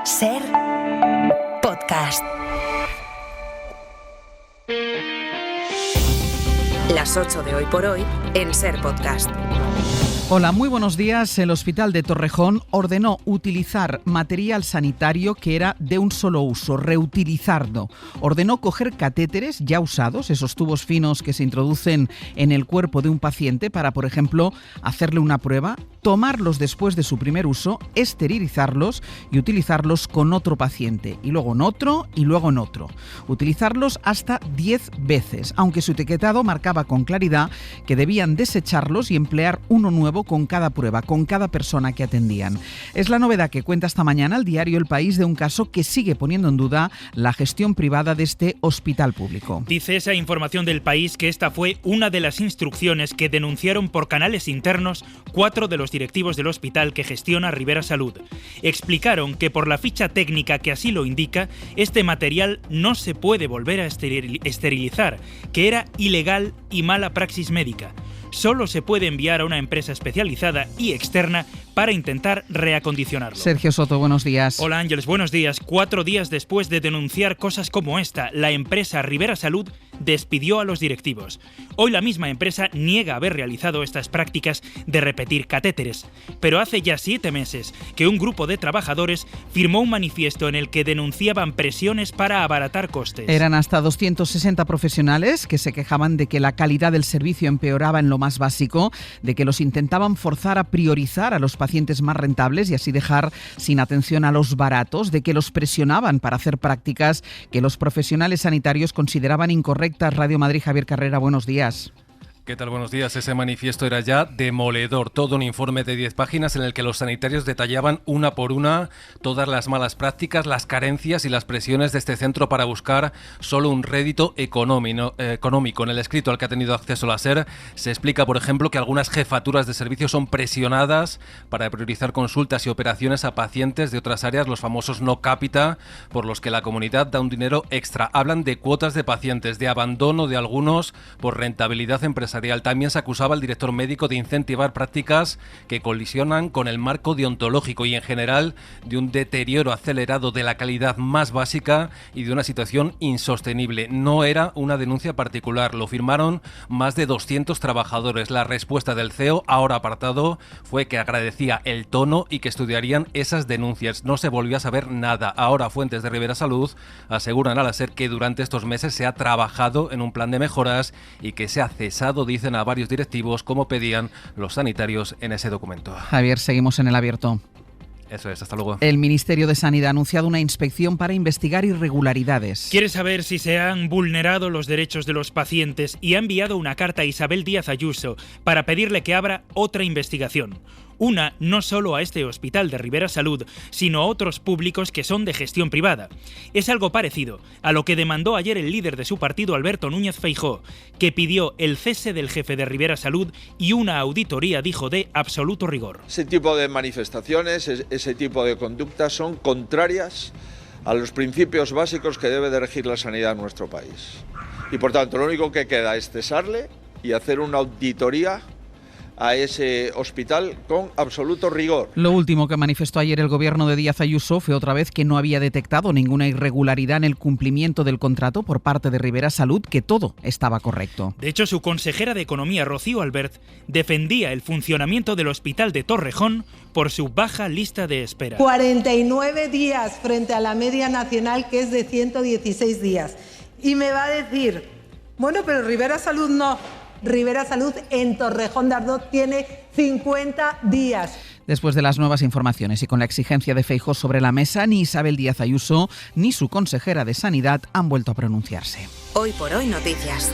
Ser Podcast. Las 8 de Hoy por Hoy en Ser Podcast. Hola, muy buenos días. El Hospital de Torrejón ordenó utilizar material sanitario que era de un solo uso, reutilizarlo. Ordenó coger catéteres ya usados, esos tubos finos que se introducen en el cuerpo de un paciente para, por ejemplo, hacerle una prueba, tomarlos después de su primer uso, esterilizarlos y utilizarlos con otro paciente, y luego en otro y luego en otro. Utilizarlos hasta 10 veces, aunque su etiquetado marcaba con claridad que debían desecharlos y emplear uno nuevo con cada prueba, con cada persona que atendían. Es la novedad que cuenta esta mañana el diario El País de un caso que sigue poniendo en duda la gestión privada de este hospital público. Dice esa información del País que esta fue una de las instrucciones que denunciaron por canales internos 4 de los directivos del hospital que gestiona Ribera Salud. Explicaron que por la ficha técnica que así lo indica, este material no se puede volver a esterilizar, que era ilegal y mala praxis médica. Solo se puede enviar a una empresa especializada y externa para intentar reacondicionarlo. Sergio Soto, buenos días. Hola Ángeles, buenos días. 4 días después de denunciar cosas como esta, la empresa Ribera Salud despidió a los directivos. Hoy la misma empresa niega haber realizado estas prácticas de repetir catéteres. Pero hace ya 7 meses que un grupo de trabajadores firmó un manifiesto en el que denunciaban presiones para abaratar costes. Eran hasta 260 profesionales que se quejaban de que la calidad del servicio empeoraba en lo más básico, de que los intentaban forzar a priorizar a los pacientes más rentables y así dejar sin atención a los baratos, de que los presionaban para hacer prácticas que los profesionales sanitarios consideraban incorrectas. Radio Madrid, Javier Carrera, buenos días. ¿Qué tal? Buenos días. Ese manifiesto era ya demoledor. Todo un informe de 10 páginas en el que los sanitarios detallaban una por una todas las malas prácticas, las carencias y las presiones de este centro para buscar solo un rédito económico. En el escrito al que ha tenido acceso la SER se explica, por ejemplo, que algunas jefaturas de servicio son presionadas para priorizar consultas y operaciones a pacientes de otras áreas, los famosos no capita, por los que la comunidad da un dinero extra. Hablan de cuotas de pacientes, de abandono de algunos por rentabilidad empresarial. También se acusaba al director médico de incentivar prácticas que colisionan con el marco deontológico y en general de un deterioro acelerado de la calidad más básica y de una situación insostenible. No era una denuncia particular, lo firmaron más de 200 trabajadores. La respuesta del CEO, ahora apartado, fue que agradecía el tono y que estudiarían esas denuncias. No se volvió a saber nada. Ahora fuentes de Ribera Salud aseguran a la SER que durante estos meses se ha trabajado en un plan de mejoras y que se ha cesado, dicen, a varios directivos, como pedían los sanitarios en ese documento. Javier, seguimos en el abierto. Eso es, hasta luego. El Ministerio de Sanidad ha anunciado una inspección para investigar irregularidades. Quiere saber si se han vulnerado los derechos de los pacientes y ha enviado una carta a Isabel Díaz Ayuso para pedirle que abra otra investigación. Una no solo a este hospital de Ribera Salud, sino a otros públicos que son de gestión privada. Es algo parecido a lo que demandó ayer el líder de su partido, Alberto Núñez Feijóo, que pidió el cese del jefe de Ribera Salud y una auditoría, dijo, de absoluto rigor. Ese tipo de manifestaciones, ese tipo de conductas son contrarias a los principios básicos que debe de regir la sanidad en nuestro país. Y por tanto, lo único que queda es cesarle y hacer una auditoría a ese hospital con absoluto rigor. Lo último que manifestó ayer el gobierno de Díaz Ayuso fue otra vez que no había detectado ninguna irregularidad en el cumplimiento del contrato por parte de Ribera Salud, que todo estaba correcto. De hecho, su consejera de Economía, Rocío Albert, defendía el funcionamiento del hospital de Torrejón por su baja lista de espera. 49 días frente a la media nacional, que es de 116 días. Y me va a decir, bueno, pero Ribera Salud no. Ribera Salud en Torrejón de Ardoz tiene 50 días. Después de las nuevas informaciones y con la exigencia de Feijóo sobre la mesa, ni Isabel Díaz Ayuso ni su consejera de Sanidad han vuelto a pronunciarse. Hoy por Hoy Noticias.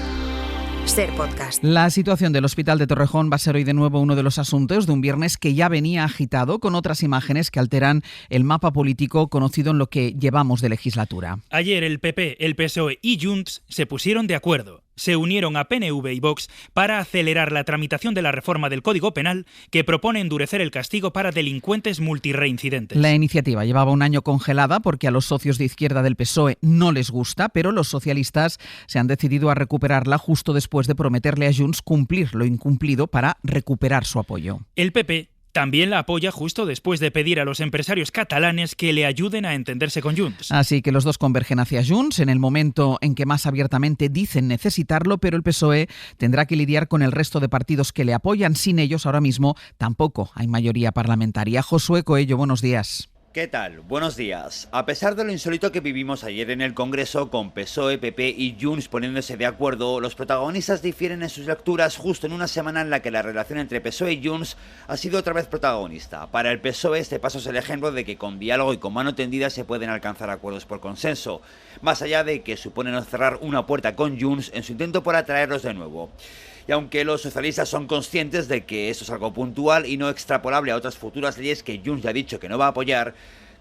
Ser Podcast. La situación del Hospital de Torrejón va a ser hoy de nuevo uno de los asuntos de un viernes que ya venía agitado, con otras imágenes que alteran el mapa político conocido en lo que llevamos de legislatura. Ayer el PP, el PSOE y Junts se pusieron de acuerdo. Se unieron a PNV y Vox para acelerar la tramitación de la reforma del Código Penal que propone endurecer el castigo para delincuentes multireincidentes. La iniciativa llevaba un año congelada porque a los socios de izquierda del PSOE no les gusta, pero los socialistas se han decidido a recuperarla justo después de prometerle a Junts cumplir lo incumplido para recuperar su apoyo. El PP También la apoya justo después de pedir a los empresarios catalanes que le ayuden a entenderse con Junts. Así que los dos convergen hacia Junts en el momento en que más abiertamente dicen necesitarlo, pero el PSOE tendrá que lidiar con el resto de partidos que le apoyan. Sin ellos, ahora mismo, tampoco hay mayoría parlamentaria. Josué Coello, buenos días. ¿Qué tal? Buenos días. A pesar de lo insólito que vivimos ayer en el Congreso, con PSOE, PP y Junts poniéndose de acuerdo, los protagonistas difieren en sus lecturas justo en una semana en la que la relación entre PSOE y Junts ha sido otra vez protagonista. Para el PSOE este paso es el ejemplo de que con diálogo y con mano tendida se pueden alcanzar acuerdos por consenso, más allá de que supone no cerrar una puerta con Junts en su intento por atraerlos de nuevo. Y aunque los socialistas son conscientes de que esto es algo puntual y no extrapolable a otras futuras leyes que Junts ya ha dicho que no va a apoyar,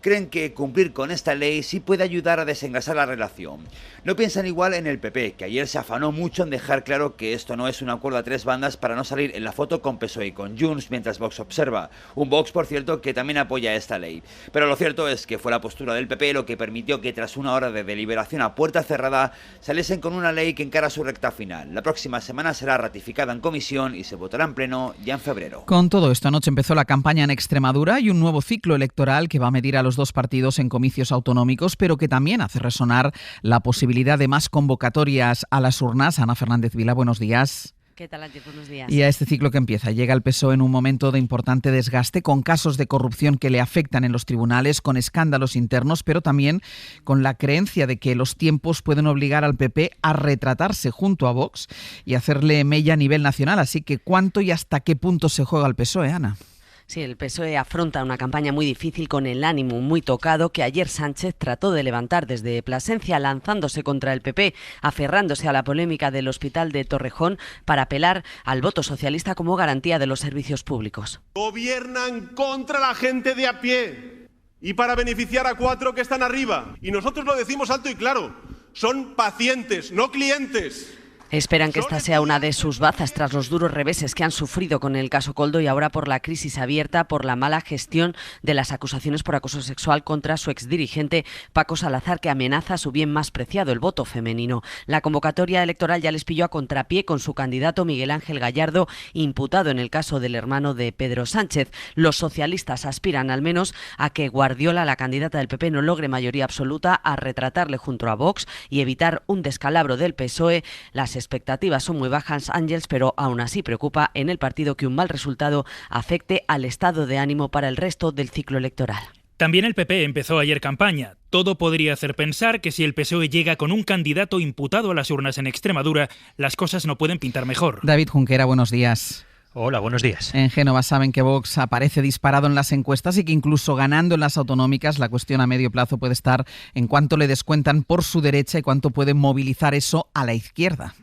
creen que cumplir con esta ley sí puede ayudar a desengrasar la relación. No piensan igual en el PP, que ayer se afanó mucho en dejar claro que esto no es un acuerdo a tres bandas para no salir en la foto con PSOE y con Junts mientras Vox observa. Un Vox, por cierto, que también apoya esta ley. Pero lo cierto es que fue la postura del PP lo que permitió que tras una hora de deliberación a puerta cerrada saliesen con una ley que encara su recta final. La próxima semana será ratificada en comisión y se votará en pleno ya en febrero. Con todo esto, anoche empezó la campaña en Extremadura y un nuevo ciclo electoral que va a medir a los dos partidos en comicios autonómicos, pero que también hace resonar la posibilidad de más convocatorias a las urnas. Ana Fernández Vila, buenos días. ¿Qué tal, Ángel? Buenos días. Y a este ciclo que empieza, llega el PSOE en un momento de importante desgaste, con casos de corrupción que le afectan en los tribunales, con escándalos internos, pero también con la creencia de que los tiempos pueden obligar al PP a retratarse junto a Vox y hacerle mella a nivel nacional. Así que, ¿cuánto y hasta qué punto se juega el PSOE, Ana? Sí, el PSOE afronta una campaña muy difícil con el ánimo muy tocado que ayer Sánchez trató de levantar desde Plasencia, lanzándose contra el PP, aferrándose a la polémica del Hospital de Torrejón para apelar al voto socialista como garantía de los servicios públicos. Gobiernan contra la gente de a pie y para beneficiar a 4 que están arriba. Y nosotros lo decimos alto y claro, son pacientes, no clientes. Esperan que esta sea una de sus bazas tras los duros reveses que han sufrido con el caso Koldo y ahora por la crisis abierta por la mala gestión de las acusaciones por acoso sexual contra su exdirigente Paco Salazar, que amenaza su bien más preciado, el voto femenino. La convocatoria electoral ya les pilló a contrapié con su candidato Miguel Ángel Gallardo, imputado en el caso del hermano de Pedro Sánchez. Los socialistas aspiran al menos a que Guardiola, la candidata del PP, no logre mayoría absoluta, a retratarle junto a Vox y evitar un descalabro del PSOE. Las expectativas son muy bajas, Ángels, pero aún así preocupa en el partido que un mal resultado afecte al estado de ánimo para el resto del ciclo electoral. También el PP empezó ayer campaña. Todo podría hacer pensar que si el PSOE llega con un candidato imputado a las urnas en Extremadura, las cosas no pueden pintar mejor. David Junquera, buenos días. Hola, buenos días. En Génova saben que Vox aparece disparado en las encuestas y que incluso ganando en las autonómicas, la cuestión a medio plazo puede estar en cuánto le descuentan por su derecha y cuánto puede movilizar eso a la izquierda.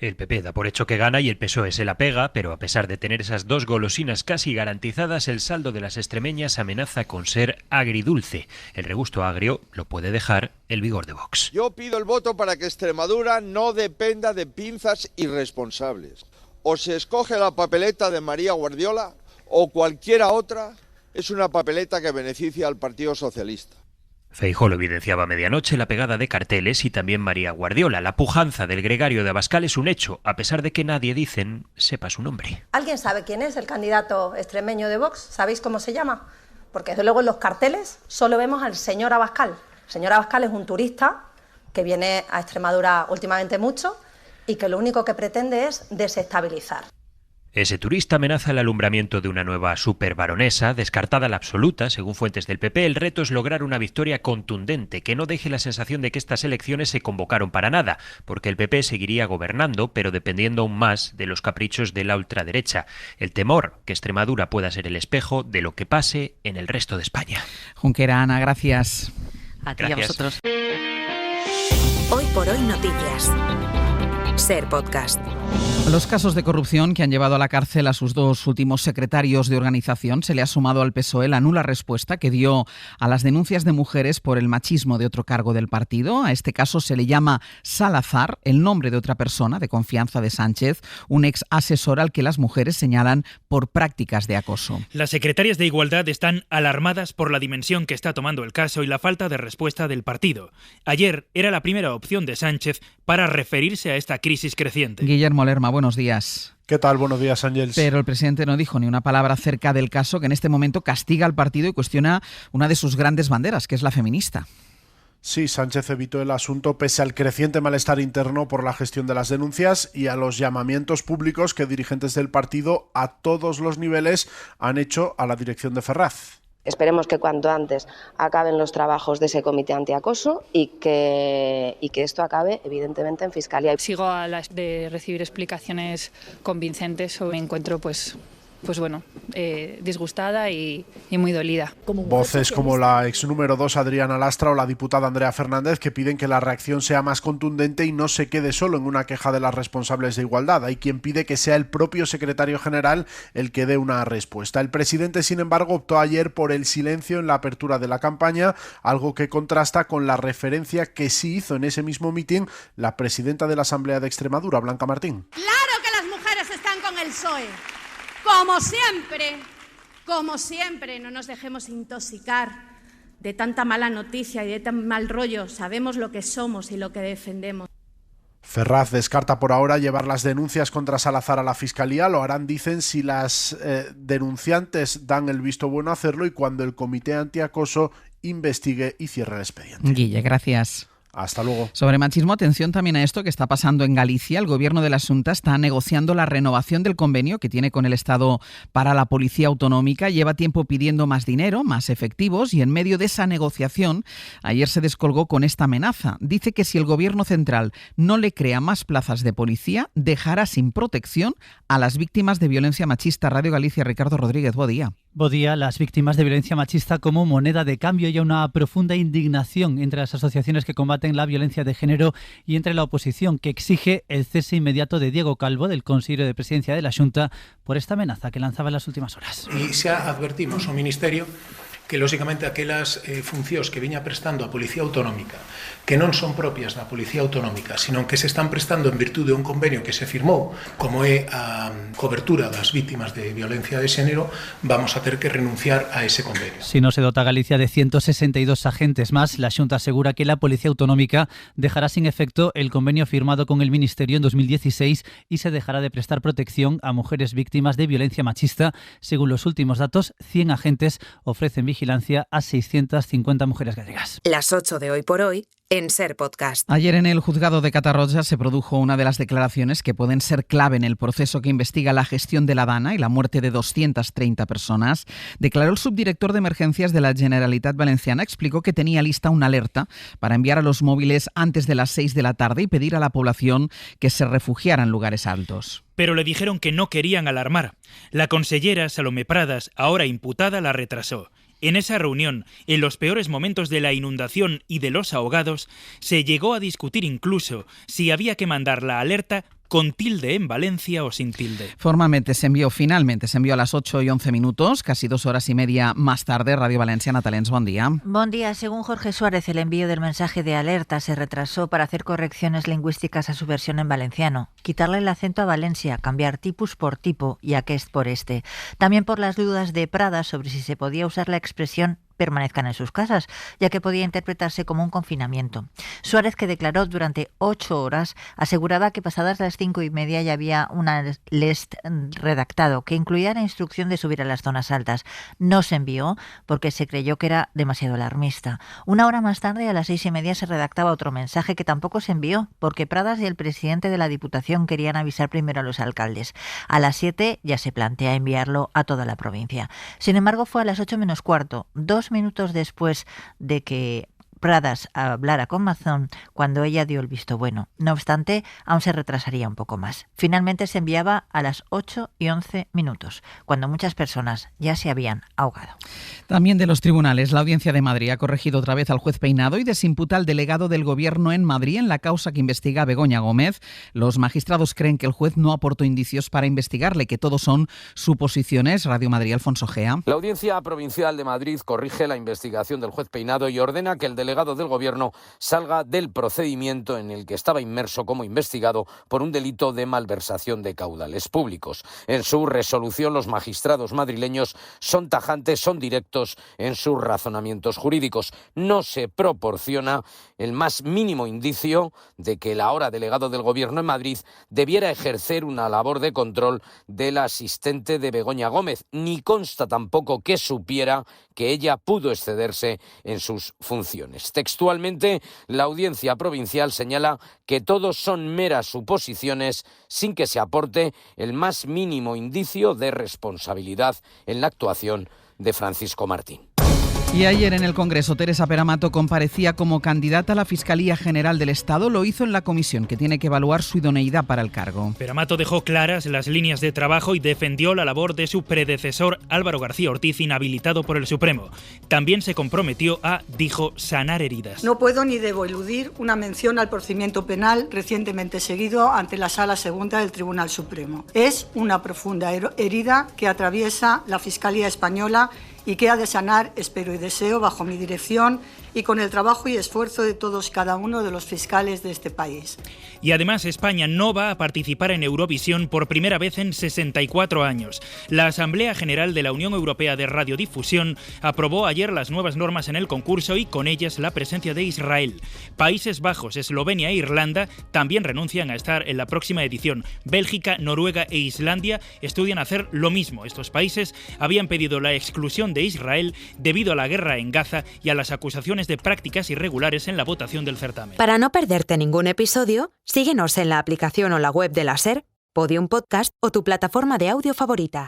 El PP da por hecho que gana y el PSOE se la pega, pero a pesar de tener esas dos golosinas casi garantizadas, el saldo de las extremeñas amenaza con ser agridulce. El regusto agrio lo puede dejar el vigor de Vox. Yo pido el voto para que Extremadura no dependa de pinzas irresponsables. O se escoge la papeleta de María Guardiola o cualquiera otra, es una papeleta que beneficia al Partido Socialista. Feijóo lo evidenciaba a medianoche, la pegada de carteles y también María Guardiola. La pujanza del gregario de Abascal es un hecho, a pesar de que nadie, dicen, sepa su nombre. ¿Alguien sabe quién es el candidato extremeño de Vox? ¿Sabéis cómo se llama? Porque desde luego en los carteles solo vemos al señor Abascal. El señor Abascal es un turista que viene a Extremadura últimamente mucho y que lo único que pretende es desestabilizar. Ese turista amenaza el alumbramiento de una nueva superbaronesa, descartada la absoluta, según fuentes del PP. El reto es lograr una victoria contundente, que no deje la sensación de que estas elecciones se convocaron para nada, porque el PP seguiría gobernando, pero dependiendo aún más de los caprichos de la ultraderecha. El temor que Extremadura pueda ser el espejo de lo que pase en el resto de España. Junquera, Ana, gracias. A ti y a vosotros. Hoy por hoy noticias. Ser Podcast. Los casos de corrupción que han llevado a la cárcel a sus dos últimos secretarios de organización se le ha sumado al PSOE la nula respuesta que dio a las denuncias de mujeres por el machismo de otro cargo del partido. A este caso se le llama Salazar, el nombre de otra persona de confianza de Sánchez, un ex asesor al que las mujeres señalan por prácticas de acoso. Las secretarias de Igualdad están alarmadas por la dimensión que está tomando el caso y la falta de respuesta del partido. Ayer era la primera opción de Sánchez para referirse a esta crisis crisis creciente. Guillermo Lerma, buenos días. ¿Qué tal? Buenos días, Ángels. Pero el presidente no dijo ni una palabra acerca del caso que en este momento castiga al partido y cuestiona una de sus grandes banderas, que es la feminista. Sí, Sánchez evitó el asunto pese al creciente malestar interno por la gestión de las denuncias y a los llamamientos públicos que dirigentes del partido a todos los niveles han hecho a la dirección de Ferraz. Esperemos que cuanto antes acaben los trabajos de ese comité antiacoso y que esto acabe, evidentemente, en Fiscalía. Sigo a las de recibir explicaciones convincentes o me encuentro disgustada y muy dolida. Voces como la ex número 2 Adriana Lastra o la diputada Andrea Fernández que piden que la reacción sea más contundente y no se quede solo en una queja de las responsables de igualdad. Hay quien pide que sea el propio secretario general el que dé una respuesta. El presidente, sin embargo, optó ayer por el silencio en la apertura de la campaña, algo que contrasta con la referencia que sí hizo en ese mismo mitin la presidenta de la Asamblea de Extremadura, Blanca Martín. Claro que las mujeres están con el PSOE. Como siempre, no nos dejemos intoxicar de tanta mala noticia y de tan mal rollo. Sabemos lo que somos y lo que defendemos. Ferraz descarta por ahora llevar las denuncias contra Salazar a la Fiscalía. Lo harán, dicen, si las denunciantes dan el visto bueno a hacerlo y cuando el comité antiacoso investigue y cierre el expediente. Guille, gracias. Hasta luego. Sobre machismo, atención también a esto que está pasando en Galicia. El gobierno de la Xunta está negociando la renovación del convenio que tiene con el Estado para la Policía Autonómica. Lleva tiempo pidiendo más dinero, más efectivos y en medio de esa negociación ayer se descolgó con esta amenaza. Dice que si el gobierno central no le crea más plazas de policía, dejará sin protección a las víctimas de violencia machista. Radio Galicia, Ricardo Rodríguez, buen día. Bodía, las víctimas de violencia machista como moneda de cambio y una profunda indignación entre las asociaciones que combaten la violencia de género y entre la oposición que exige el cese inmediato de Diego Calvo, del Consello de Presidencia de la Xunta, por esta amenaza que lanzaba en las últimas horas. E xa advertimos ao Ministerio que, lógicamente, aquelas funcións que viña prestando a Policía Autonómica, que non son propias da Policía Autonómica, sino que se están prestando en virtude de un convenio que se firmou, como é a cobertura das vítimas de violencia de xénero, vamos a ter que renunciar a ese convenio. Si no se dota Galicia de 162 agentes más, la Xunta asegura que la Policía Autonómica dejará sin efecto el convenio firmado con el Ministerio en 2016 y se dejará de prestar protección a mujeres víctimas de violencia machista. Según los últimos datos, 100 agentes ofrecen vigilancia a 650 mujeres gallegas. Las 8 de Hoy por Hoy en Ser Podcast. Ayer en el juzgado de Catarroja se produjo una de las declaraciones que pueden ser clave en el proceso que investiga la gestión de la Dana y la muerte de 230 personas. Declaró el subdirector de emergencias de la Generalitat Valenciana, explicó que tenía lista una alerta para enviar a los móviles antes de las 6 de la tarde y pedir a la población que se refugiara en lugares altos. Pero le dijeron que no querían alarmar. La consellera Salomé Pradas, ahora imputada, la retrasó. En esa reunión, en los peores momentos de la inundación y de los ahogados, se llegó a discutir incluso si había que mandar la alerta con tilde en Valencia o sin tilde. Finalmente se envió a las 8 y 11 minutos, casi 2 horas y media más tarde. Radio Valenciana Talents, buen día. Buen día. Según Jorge Suárez, el envío del mensaje de alerta se retrasó para hacer correcciones lingüísticas a su versión en valenciano, quitarle el acento a Valencia, cambiar tipus por tipo y aquest por este. También por las dudas de Pradas sobre si se podía usar la expresión permanezcan en sus casas, ya que podía interpretarse como un confinamiento. Suárez, que declaró durante 8 horas, aseguraba que pasadas las 5:30 ya había una list redactado que incluía la instrucción de subir a las zonas altas. No se envió porque se creyó que era demasiado alarmista. Una hora más tarde, a las 6:30, se redactaba otro mensaje que tampoco se envió porque Pradas y el presidente de la Diputación querían avisar primero a los alcaldes. A las 7 ya se plantea enviarlo a toda la provincia. Sin embargo, fue a las 8 menos cuarto, 2 minutos después de que Pradas hablara con Mazón, cuando ella dio el visto bueno. No obstante, aún se retrasaría un poco más. Finalmente se enviaba a las 8 y 11 minutos, cuando muchas personas ya se habían ahogado. También de los tribunales, la Audiencia de Madrid ha corregido otra vez al juez Peinado y desimputa al delegado del Gobierno en Madrid en la causa que investiga a Begoña Gómez. Los magistrados creen que el juez no aportó indicios para investigarle, que todos son suposiciones. Radio Madrid, Alfonso Gea. La Audiencia Provincial de Madrid corrige la investigación del juez Peinado y ordena que el delegado delegado del Gobierno salga del procedimiento en el que estaba inmerso como investigado por un delito de malversación de caudales públicos. En su resolución, los magistrados madrileños son tajantes, son directos en sus razonamientos jurídicos. No se proporciona el más mínimo indicio de que el ahora delegado del Gobierno en Madrid debiera ejercer una labor de control del asistente de Begoña Gómez, ni consta tampoco que supiera que ella pudo excederse en sus funciones. Textualmente, la Audiencia Provincial señala que todos son meras suposiciones sin que se aporte el más mínimo indicio de responsabilidad en la actuación de Francisco Martín. Y ayer en el Congreso, Teresa Peramato comparecía como candidata a la Fiscalía General del Estado. Lo hizo en la comisión que tiene que evaluar su idoneidad para el cargo. Peramato dejó claras las líneas de trabajo y defendió la labor de su predecesor Álvaro García Ortiz, inhabilitado por el Supremo. También se comprometió a, dijo, sanar heridas. No puedo ni debo eludir una mención al procedimiento penal recientemente seguido ante la Sala Segunda del Tribunal Supremo. Es una profunda herida que atraviesa la Fiscalía Española y que ha de sanar, espero y deseo, bajo mi dirección y con el trabajo y esfuerzo de todos cada uno de los fiscales de este país. Y además España no va a participar en Eurovisión por primera vez en 64 años. La Asamblea General de la Unión Europea de Radiodifusión aprobó ayer las nuevas normas en el concurso y con ellas la presencia de Israel. Países Bajos, Eslovenia e Irlanda también renuncian a estar en la próxima edición. Bélgica, Noruega e Islandia estudian hacer lo mismo. Estos países habían pedido la exclusión de Israel debido a la guerra en Gaza y a las acusaciones de prácticas irregulares en la votación del certamen. Para no perderte ningún episodio, síguenos en la aplicación o la web de la SER, Podium Podcast o tu plataforma de audio favorita.